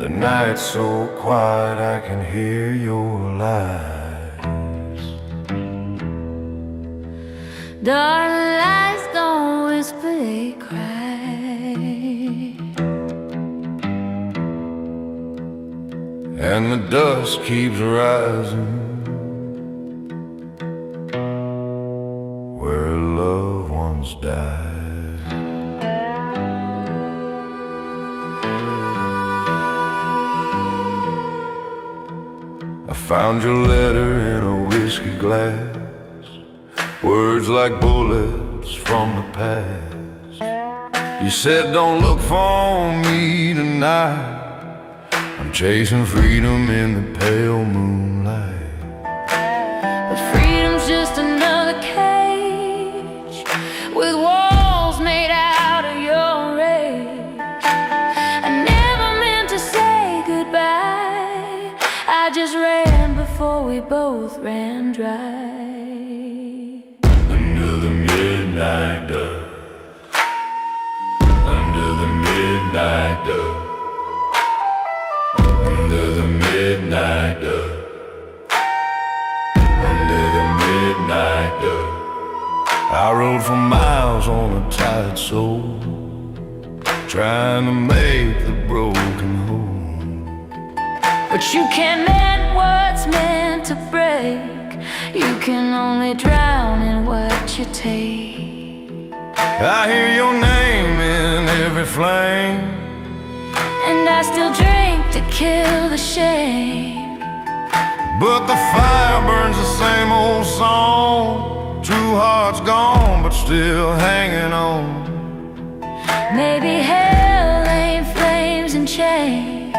The night's so quiet I can hear your lies. Darling, lies don't whisper, they cry. And the dust keeps rising where loved ones die. I found your letter in a whiskey glass, words like bullets from the past. You said don't look for me tonight, I'm chasing freedom in the pale moonlight. But freedom's just another cage with walls made out of your rage. I never meant to say goodbye, I just ran before we both ran dry. Under the midnight dust, under the midnight dust, under the midnight dust, under the midnight dust. I rode for miles on a tired soul, trying to make the broken whole. But you can't mend what's meant to break, you can only drown in what you take. I hear your name in every flame, and I still drink to kill the shame. but the fire burns the same old song. True heart's gone, but still hanging on. Maybe hell ain't flames and chains,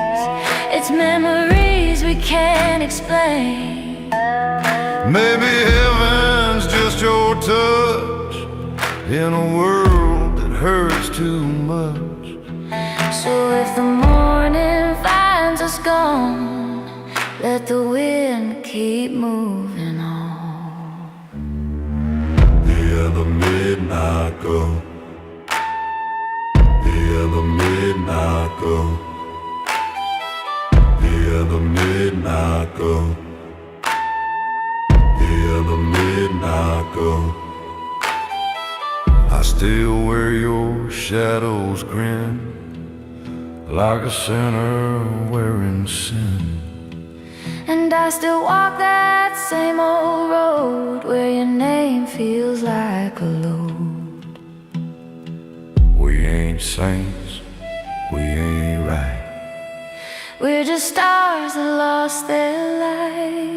it's memories we can't explain. Maybe heaven's just your touch in a world that hurts too much. So if the morning finds us gone, let the wind keep moving on. Hear the midnight go, hear the midnight go, hear the midnight go, hear the midnight go. I still wear your shadow's grin, like a sinner wearing sin. And I still walk that same old road where your name feels like a load. We ain't saints, we ain't right, we're just stars that lost their light.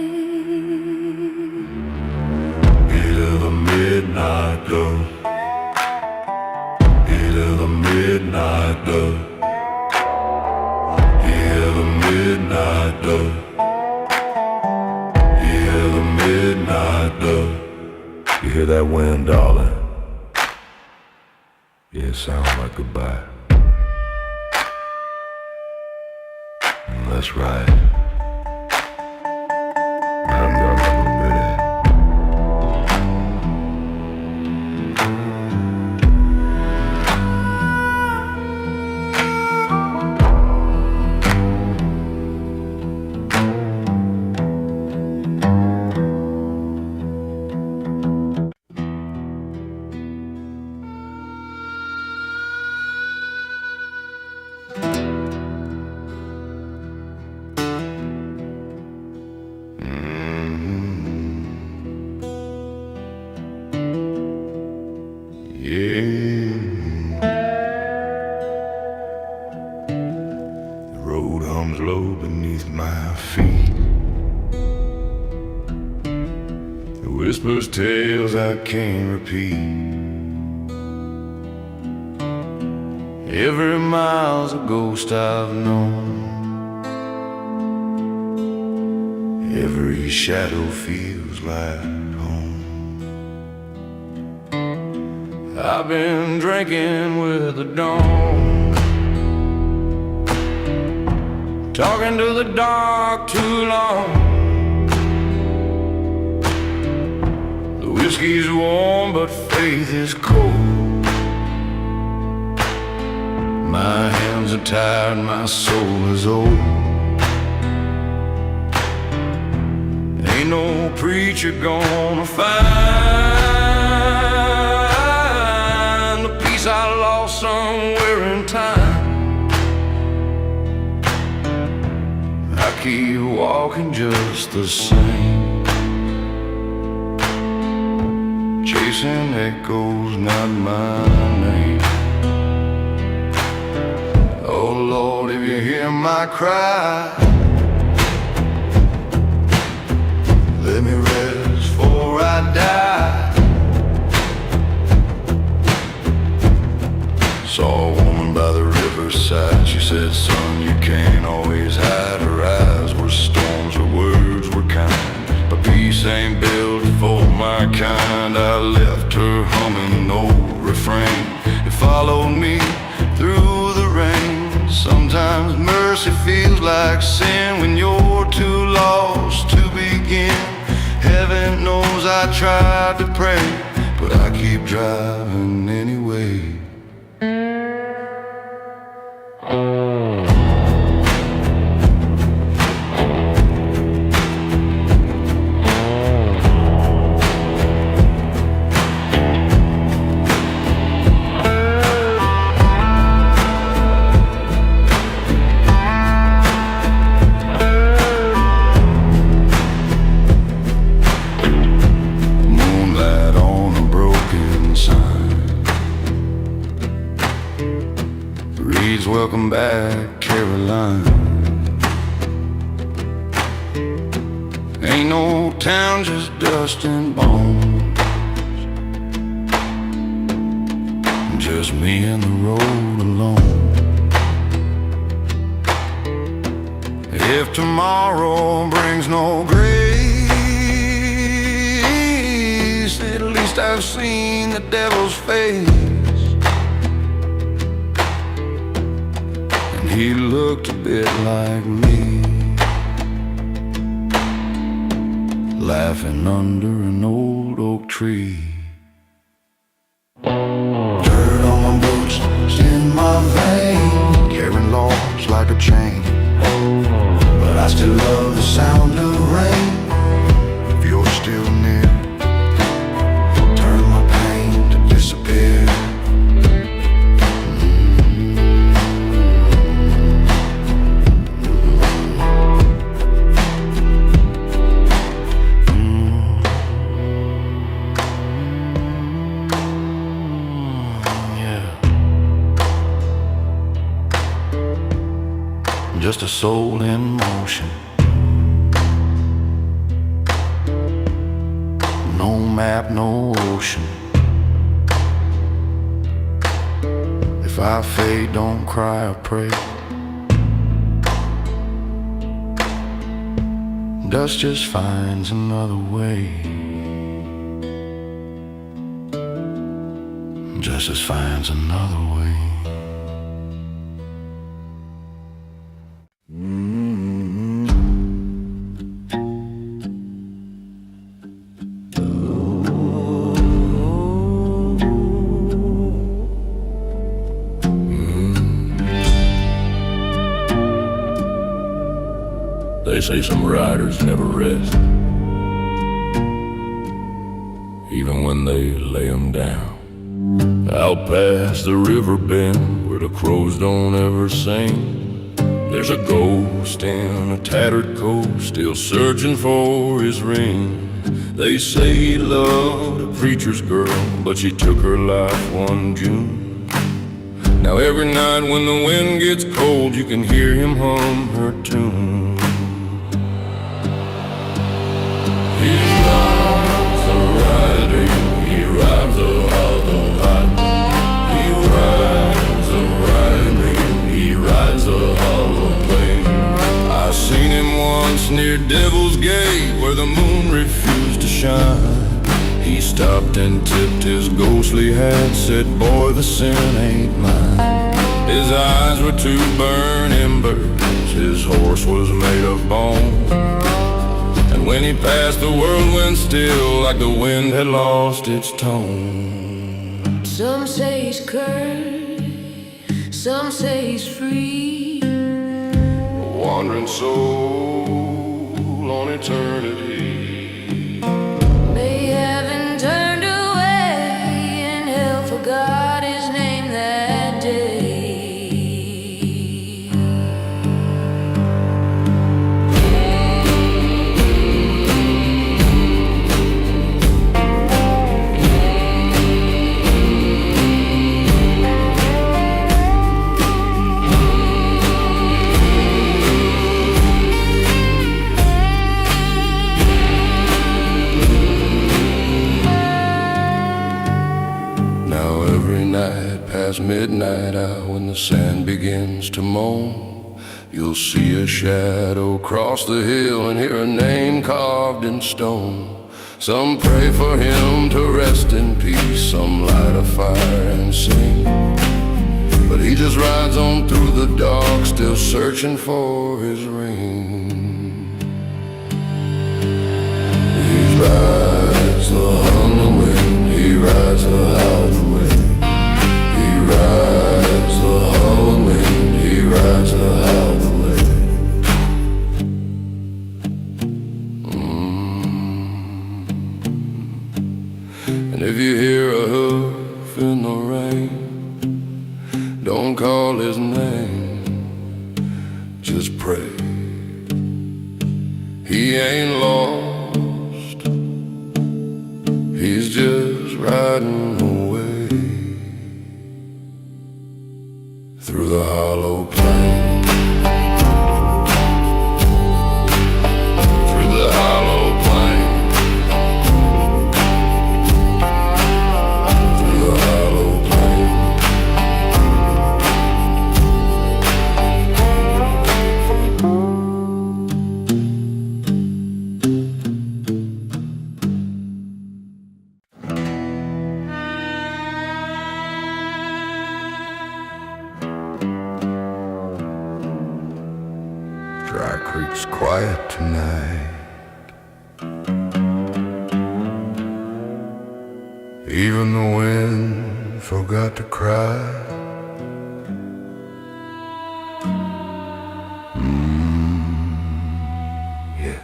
hear the midnight go, hear the midnight go, hear the midnight go, hear the midnight go. You hear that wind, darling? Yeah, it sounds like goodbye. That's right. I'm gonna go with it. The road hums low beneath my feet. It whispers tales I can't repeat. Every mile's a ghost I've known. Every shadow feels like home. I've been drinking with the dawn, talking to the dark too long. The whiskey's warm, but faith is cold. My hands hands are tired, my soul is old. Ain't no preacher gonna find the peace I lost somewhere in time. I keep walking just the same, chasing echoes, not my name. Oh Lord, if you hear my cry, let me rest before I die. Saw a woman by the riverside. She said, son, you can't always hide. Her eyes were storms, her words were kind, but peace ain't built for my kind. I left her humming no refrain. It followed me through the rain. Sometimes mercy feels like sin when you're too lost to begin. Heaven knows I tried to pray, but I keep driving anyway. Welcome back, Caroline. Ain't no town, just dust and bones, just me and the road alone. If tomorrow brings no grace, at least I've seen the devil's face. He looked a bit like me, laughing under an old oak tree. Dirt on my boots, in my vein, carrying logs like a chain. But I still love the sound of rain. If you're still near, turn my pain to disappear. Just a soul in motion, no map, no ocean. If I fade, don't cry or pray. Dust just finds another way, justice finds another way. They say some riders never rest, even when they lay 'em down. Out past the river bend, where the crows don't ever sing, there's a ghost in a tattered coat, still searching for his ring. They say he loved a preacher's girl, but she took her life one June. Now every night when the wind gets cold, you can hear him hum her tune. He rides a riding, he rides a hollow hot. He rides a riding, he rides a hollow plain. I seen him once near Devil's Gate, where the moon refused to shine. He stopped and tipped his ghostly hat, said, boy, the sin ain't mine. His eyes were to burn embers, his horse was made of bone. And when he passed, the world went still, like the wind had lost its tone. Some say he's cursed, Some say he's free, a wandering soul on eternity. may heaven turned away and hell forgot his name that day. Past midnight out when the sand begins to moan, you'll see a shadow cross the hill and hear a name carved in stone. Some pray for him to rest in peace, some light a fire and sing, but he just rides on through the dark, still searching for his ring. He rides the hunger wind, he rides the howl the wind. He rides the hollow wind, he rides the howl the wind. And if you hear a hoof in the rain, don't call his name, just pray. He ain't lost, he's just riding away through the hollow plain, through the hollow plain, through the hollow plain. Dry Creek's quiet tonight. Even the wind forgot to cry. Yeah.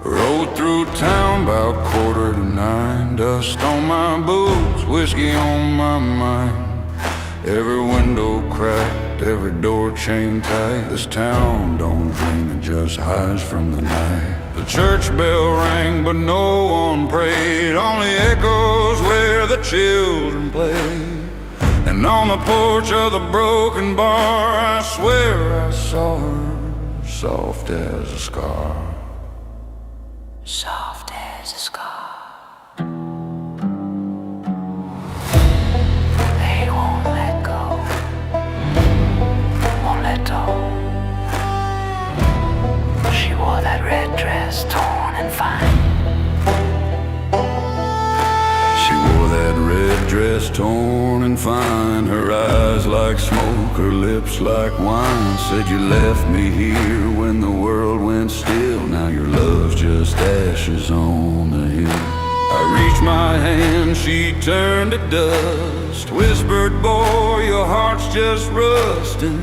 Rode through town about 8:45, dust on my boots, whiskey on my mind. Every window cracked, every door chained tight. This town don't dream, it just hides from the night. The church bell rang, but no one prayed, only echoes where the children played. And on the porch of the broken bar, I swear I saw her, soft as a scar. Soft as a scar. They won't let go, won't let go. She wore that red dress, torn and fine. She wore that red dress, torn and fine. Her eyes like smoke, her lips like wine. Said you left me here when the world went still. Now your love's just ashes on the hill. I reached my hand, she turned to dust. Whispered, boy, your heart's just rusting.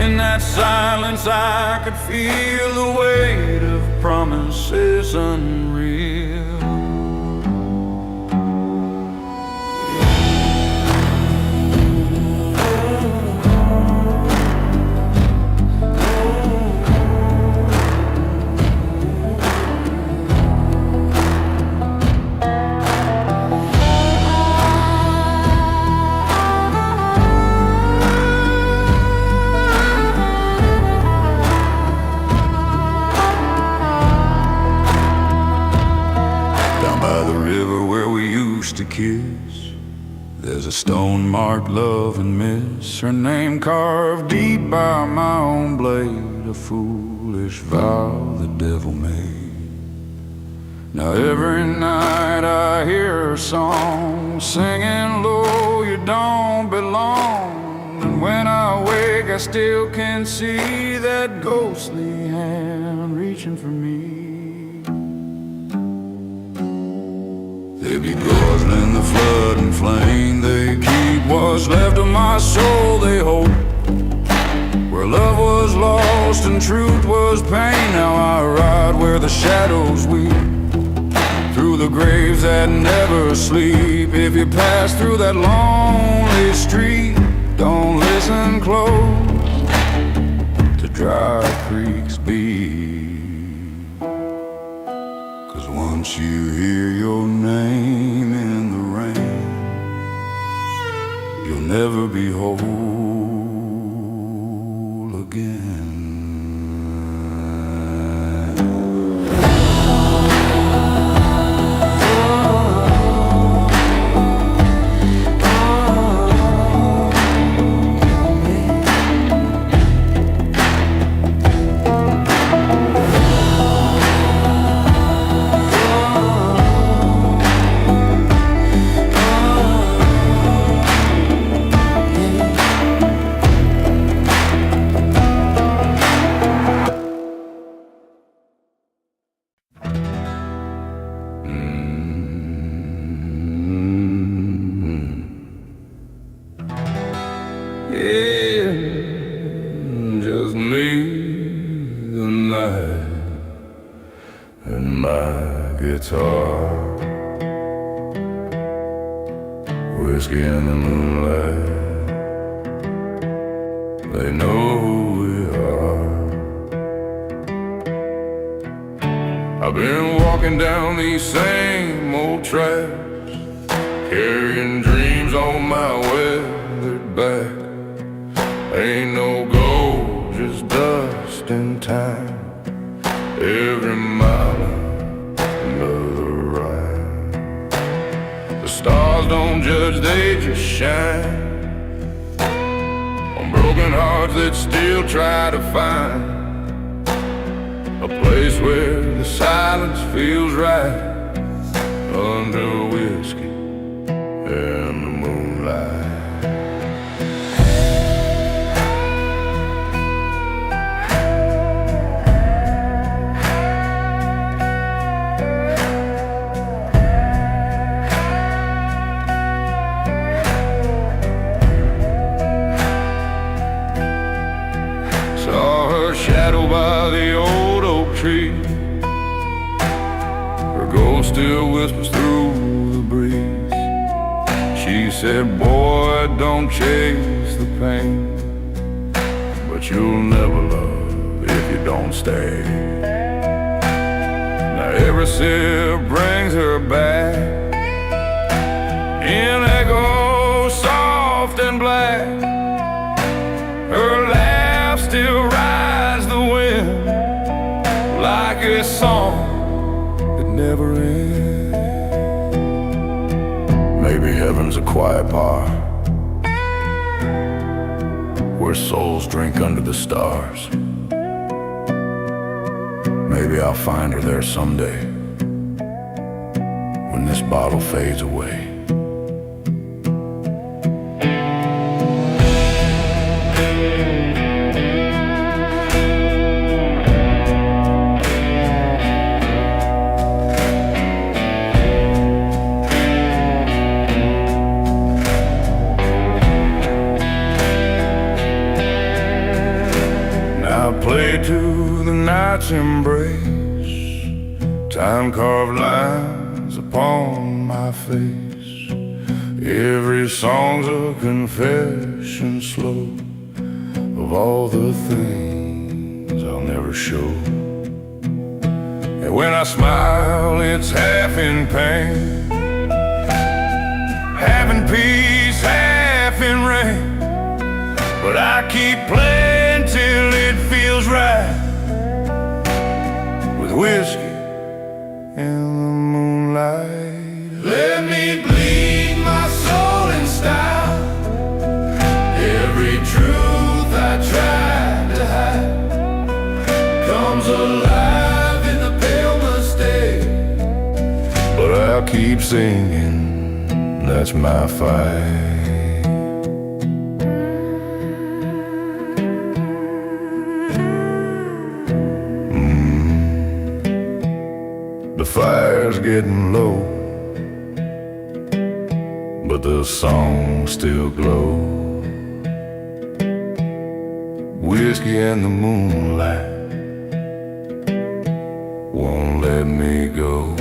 In that silence I could feel the weight of promises unreal. To kiss, there's a stone marked love and miss. Her name carved deep by my own blade, a foolish vow the devil made. Now every night I hear her song, singing low, you don't belong. And when I wake, I still can see that ghostly hand reaching for me. They be guzzling the flood and flame. They keep what's left of my soul, they hope. Where love was lost and truth was pain, now I ride where the shadows weep, through the graves that never sleep. If you pass through that lonely street, don't listen close to dry creeks beat. 'Cause once you hear your name in the rain, you'll never be whole again. Yeah, just me, the night, and my guitar, whiskey in the moonlight. They know who we are. I've been walking down these same old tracks, carrying dreams on my weathered back. Ain't no gold, just dust and time. Every mile another ride. The stars don't judge, they just shine on broken hearts that still try to find a place where the silence feels right, under whiskey and the moonlight. Shadow by the old oak tree, her ghost still whispers through the breeze. She said, boy, don't chase the pain, but you'll never love if you don't stay. Now every sip brings her back in echoes soft and black. Her laugh still rides the wind like a song that never ends. Maybe heaven's a quiet bar where souls drink under the stars. Maybe I'll find her there someday when this bottle fades away. Play to the night's embrace, time carved lines upon my face. Every song's a confession slow of all the things I'll never show. And when I smile, it's half in pain, half in peace, half in rain. But I keep playing till it feels right, with whiskey and the moonlight. Let me bleed my soul in style. Every truth I tried to hide comes alive in the pale mistake. But I'll keep singing, that's my fight. fire's getting low, but the song still glows. Whiskey and the moonlight won't let me go.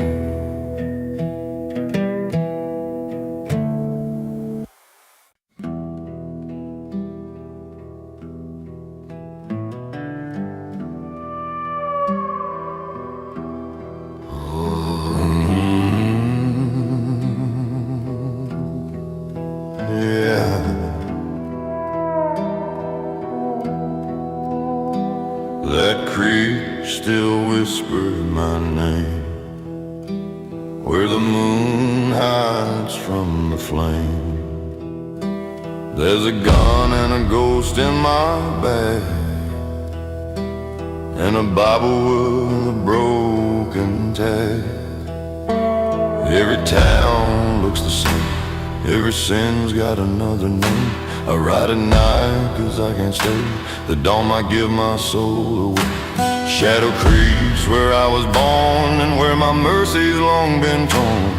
That creek still whispers my name, where the moon hides from the flame. There's a gun and a ghost in my bag, and a Bible with a broken tag. Every town looks the same, every sin's got another name. I ride at night cause I can't stay, the dawn might give my soul away. Shadow creeps where I was born and where my mercy's long been torn.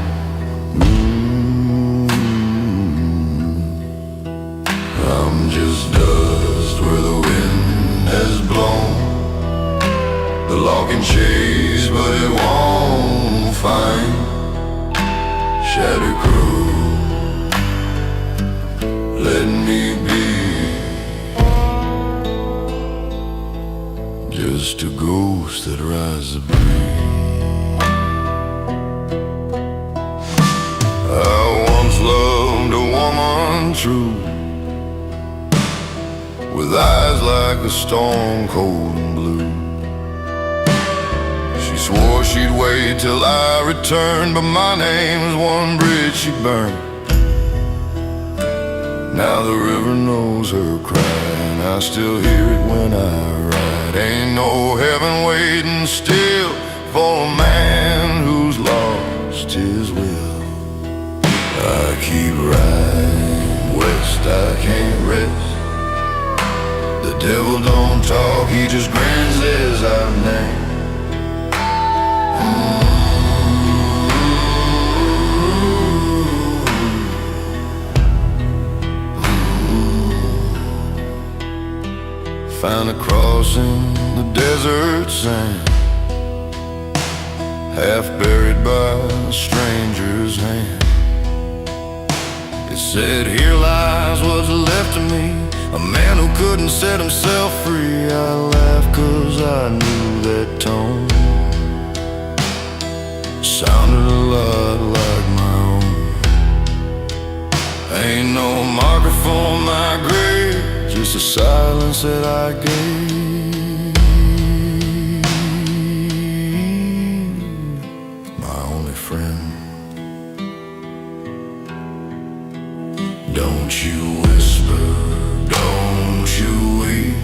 I'm just dust where the wind has blown. The law can chase but it won't find. Shadow crew, let me be just a ghost that rides the breeze. I once loved a woman true, with eyes like the storm cold and blue. She swore she'd wait till I returned, but my name's one bridge she burned. Now the river knows her cry, and I still hear it when I ride. Ain't no heaven waiting still for a man who's lost his will. I keep riding west, I can't rest. The devil don't talk, he just grins as I name. Found a cross in the desert sand, half buried by a stranger's hand. It said, here lies what's left of me, a man who couldn't set himself free. I laughed cause I knew that tone sounded a lot like my own. Ain't no marker for my grave, just a silence that I gave. My only friend. Don't you whisper, don't you weep.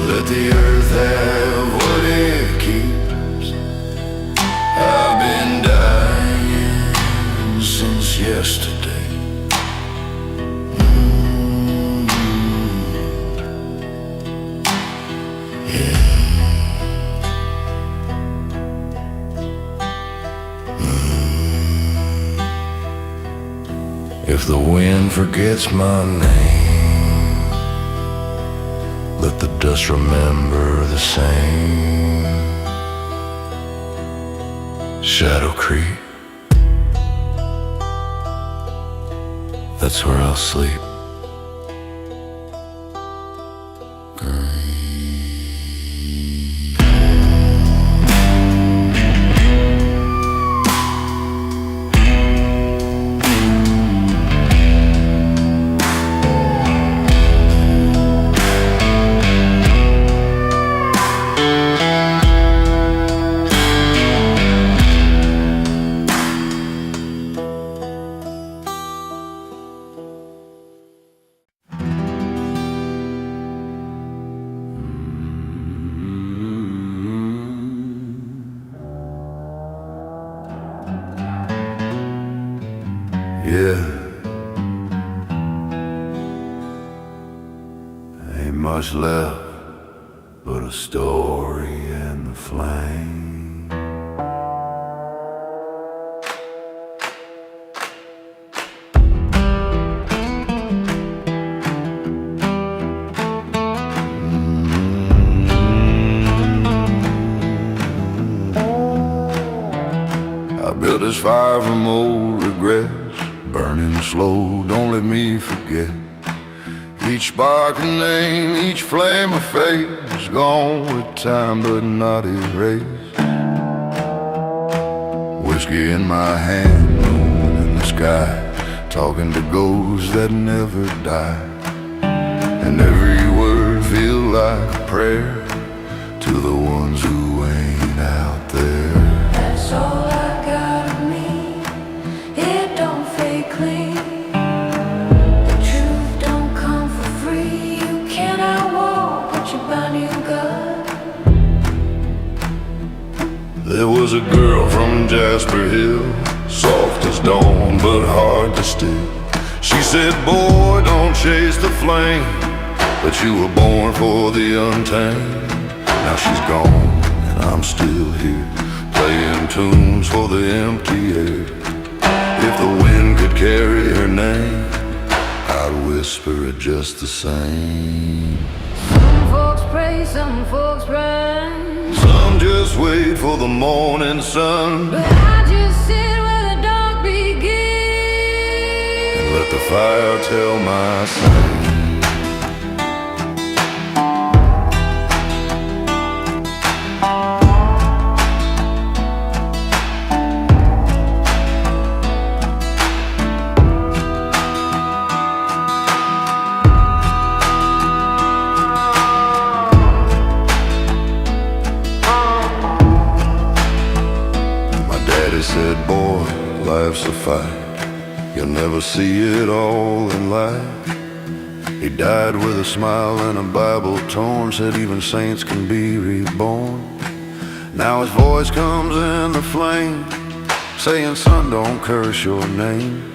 Let the earth have what it keeps. I've been dying since yesterday. If the wind forgets my name, let the dust remember the same. Shadow Creek, that's where I'll sleep. Yeah, ain't much left but a story and the flame. Well, there's fire from old regrets burning slow, don't let me forget. Each sparkling name, each flame of fate is gone with time but not erased. Whiskey in my hand, moon in the sky, talking to ghosts that never die. And every word feels like a prayer to the ones who ain't out there. That's all I got of me, it don't fade clean. The truth don't come for free, you cannot walk what you bind you got. There was a girl from Jasper Hill, soft as dawn but hard to steal. She said, boy, don't chase the flame, but you were born for the untamed. Now she's gone and I'm still here, playing tunes for the empty air. If the wind could carry her name, I'd whisper it just the same. Some folks pray, some folks run, Some just wait for the morning sun, but I just sit where the dark begins. let the fire tell my song. Daddy said, boy, life's a fight, you'll never see it all in life. He died with a smile and a Bible torn, said even saints can be reborn. Now his voice comes in the flame, saying, son, don't curse your name.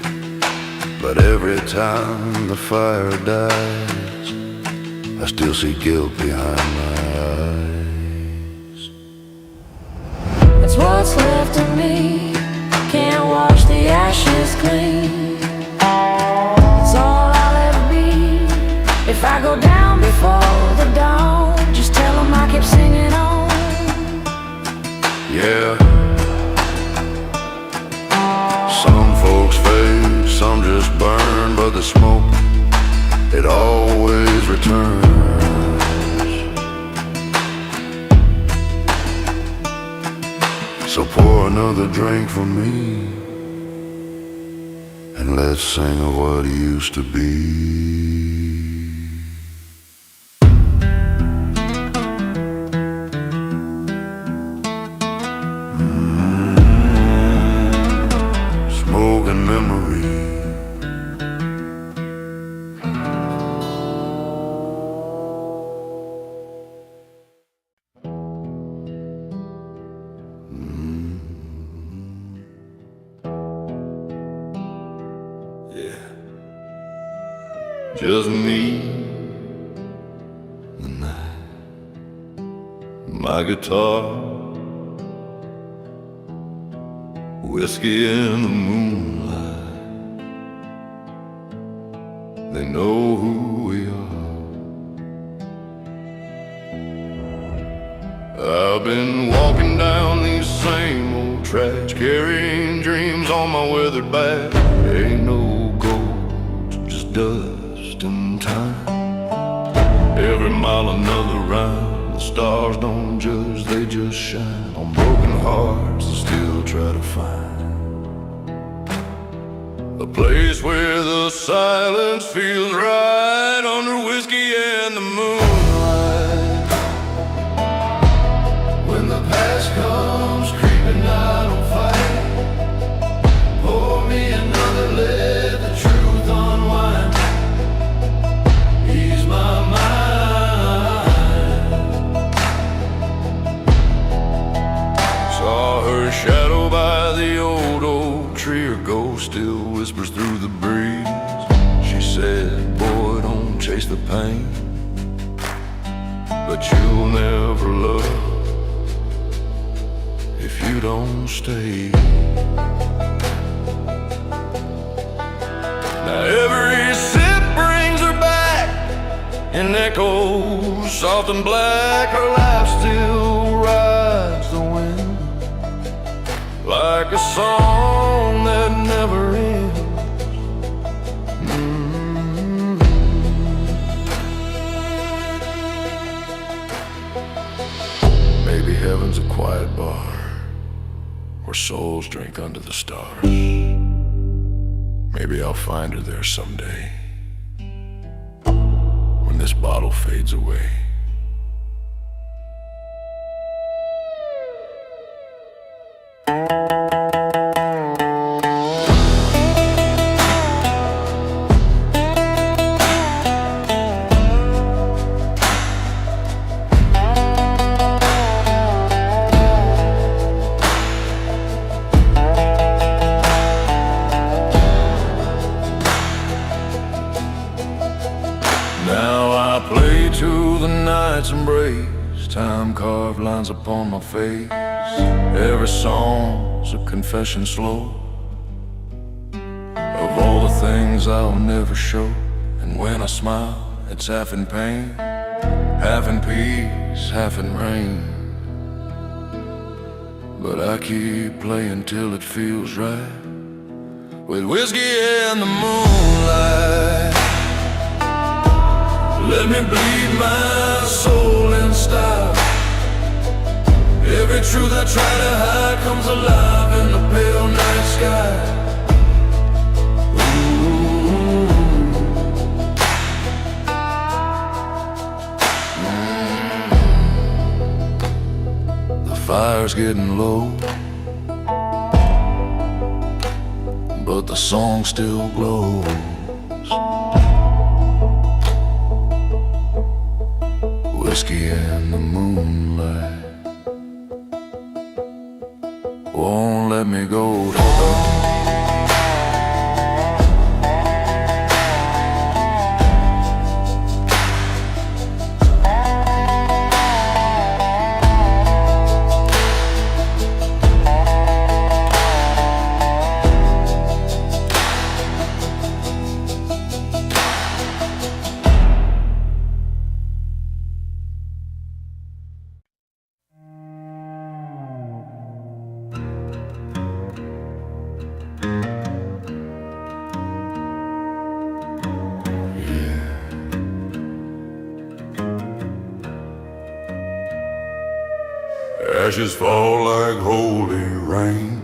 But every time the fire dies, I still see guilt behind my eyes. That's what's left of me, can't wash the ashes clean. It's all I'll ever be. If I go down before the dawn, just tell them I kept singing on. Yeah. Some folks fade, some just burn, but the smoke, it always returns. So pour another drink for me, and let's sing of what used to be. Smoke and memory. Just me, the night, my guitar, whiskey in the moonlight. They know who we are. I've been walking down these same old tracks, carrying dreams on my weathered back. Ain't no gold, just dust in time. Every mile another round, the stars don't judge, they just shine on broken hearts that still try to find a place where the silence feels right under whiskey and the moonlight. When the past comes creeping, I don't fight. Pour me another, let the truth unwind. Ease my mind. Saw her shadow by the old oak tree, her ghost still whispers through the breeze. She said, boy, don't chase the pain, but you'll never love if you don't stay. Now every sip brings her back and echoes soft and black. Her life still rides the wind like a song Maybe heaven's a quiet bar where souls drink under the stars. Maybe I'll find her there someday when this bottle fades away. To the night's embrace, time carved lines upon my face. Every song's a confession slow of all the things I'll never show. And when I smile, it's half in pain, half in peace, half in rain. But I keep playing till it feels right, with whiskey in the moonlight. Let me bleed my soul in style. Every truth I try to hide comes alive in the pale night sky. The fire's getting low, but the song still glows. Whiskey and the moonlight won't let me go. Ashes fall like holy rain,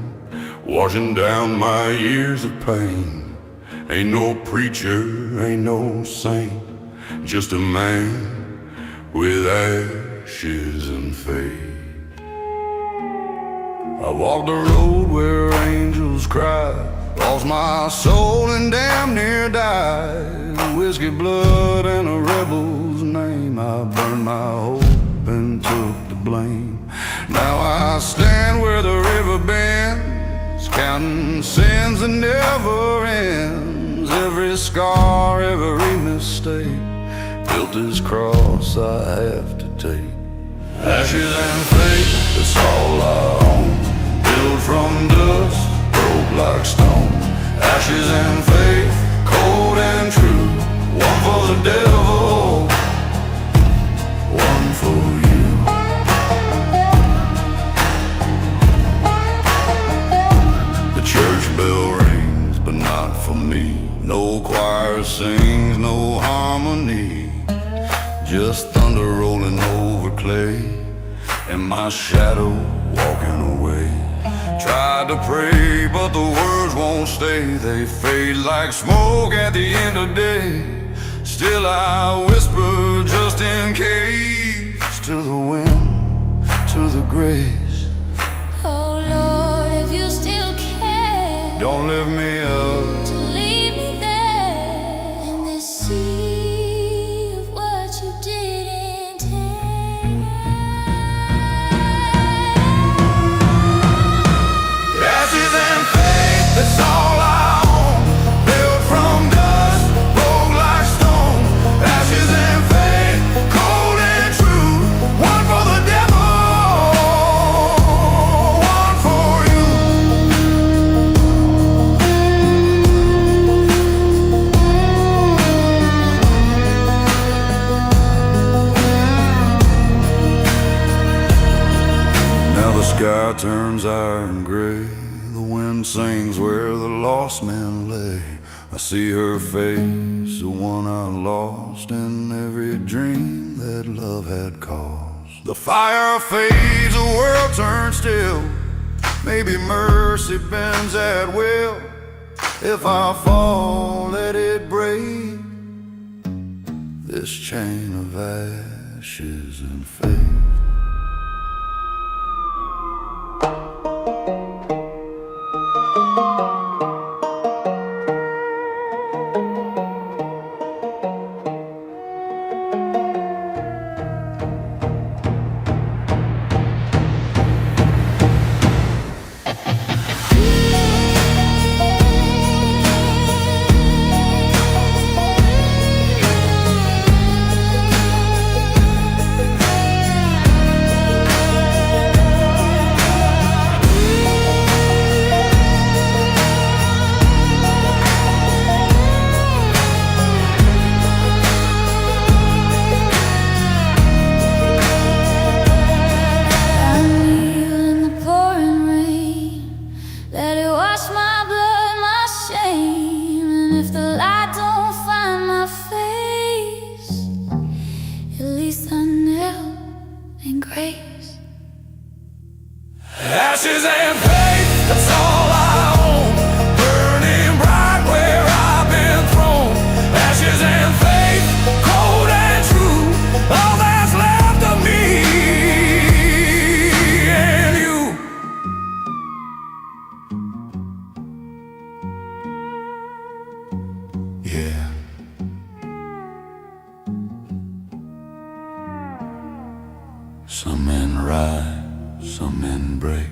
washing down my years of pain. Ain't no preacher, ain't no saint, just a man with ashes and fate. I walked the road where angels cry, lost my soul and damn near died. Whiskey blood and a rebel's name, I burned my hope and took the blame. Now I stand where the river bends, counting sins that never ends. Every scar, every mistake, built this cross I have to take. Ashes and faith, that's all I own, built from dust, broke like stone. Ashes and faith, cold and true, one for the devil, one for you. Church bell rings, but not for me. No choir sings, no harmony, just thunder rolling over clay, and my shadow walking away. Tried to pray, but the words won't stay. They fade like smoke at the end of day. Still I whisper just in case, to the wind, to the grace. Oh Lord, if you still Don't lift me up to leave me there in this sea of what you didn't take. Ashes and faith, that's all I own, built from dust, broke like stone. Ashes and faith, cold and true, one for the devil, one for you. Sky turns iron gray, the wind sings where the lost men lay. I see her face, the one I lost, in every dream that love had caused. The fire fades, the world turns still. Maybe mercy bends at will. If I fall, let it break this chain of ashes and fate. Ashes and faith, that's all I own. Burning bright where I've been thrown. Ashes and faith, cold and true. All that's left of me and you. Yeah. Some men rise, some men break.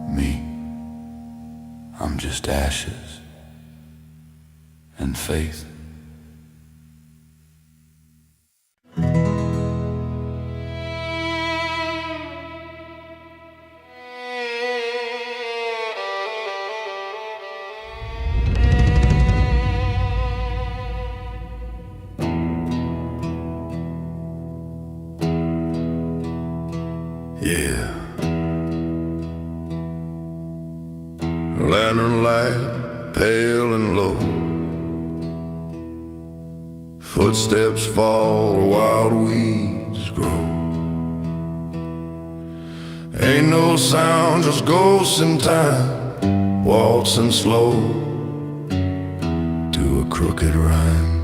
Me, I'm just ashes and faith. Yeah. Lantern light, pale and low. Footsteps fall, wild weeds grow. Ain't no sound, just ghosts in time, waltzing slow to a crooked rhyme.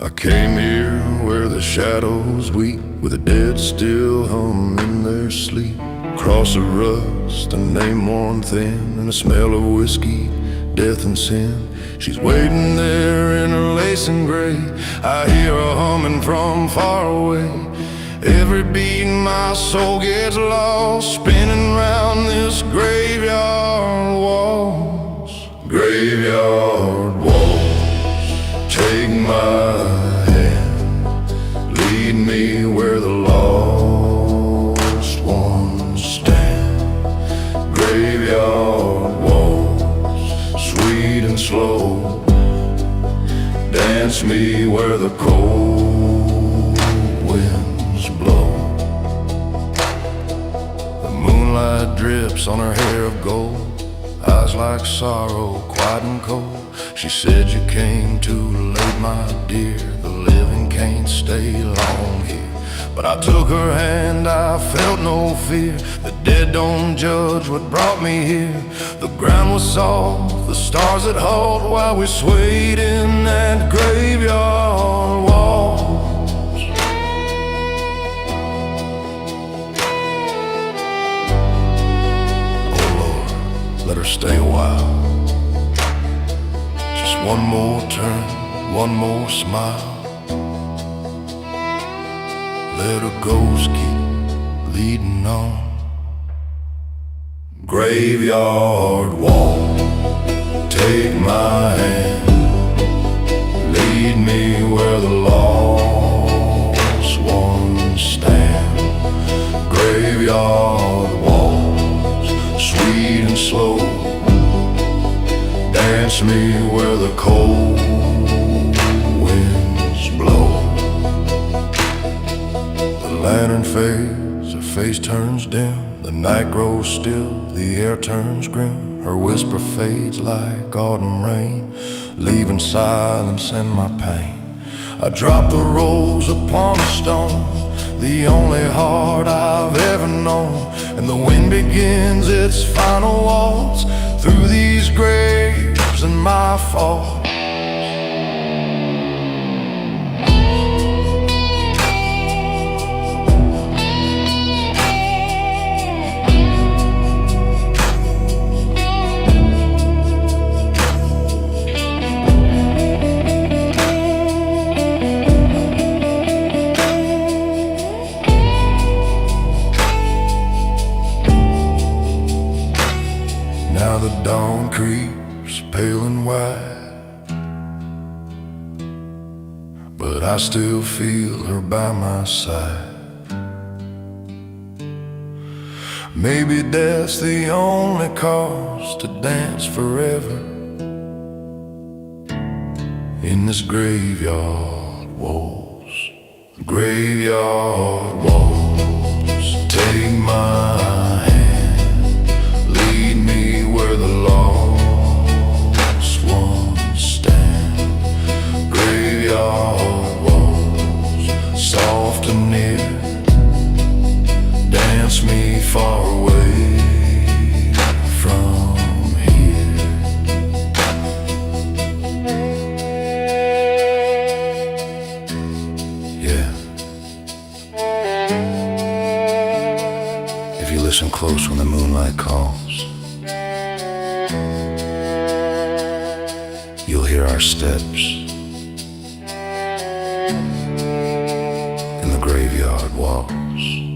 I came here where the shadows weep, with the dead still hum in their sleep. Cross of rust, a name worn thin, and the smell of whiskey, death and sin. She's waiting there in her lace and gray. I hear her humming from far away. Every beat my soul gets lost, spinning round this graveyard walls. Graveyard walls, take my hand, lead me where the lost ones stand. Graveyard walls, sweet and slow, dance me where the cold winds blow. The moonlight drips on her hair of gold, eyes like sorrow, quiet and cold. She said you came too late, my dear, the living can't stay long here. But I took her hand, I felt no fear. The dead don't judge what brought me here. The ground was soft, the stars had hauled, while we swayed in that graveyard waltz. Oh Lord, let her stay a while. Just one more turn, one more smile. Let her ghost keep leading on. Graveyard walk, take my hand, lead me where the lost ones stand. Graveyard walks, sweet and slow, dance me where the cold winds blow. The lantern fades, her face turns dim. The night grows still, the air turns grim. Her whisper fades like autumn rain, leaving silence and my pain. I drop the rose upon a stone, the only heart I've ever known. And the wind begins its final waltz through these graves and my fall. Now the dawn creeps pale and white, but I still feel her by my side. Maybe death's the only cause to dance forever in this graveyard waltz. Graveyard waltz, take my hand, lead me where the lost ones stand. Graveyard waltz, soft and near, dance me far away from here. Yeah. If you listen close when the moonlight calls, you'll hear our steps in the graveyard waltz.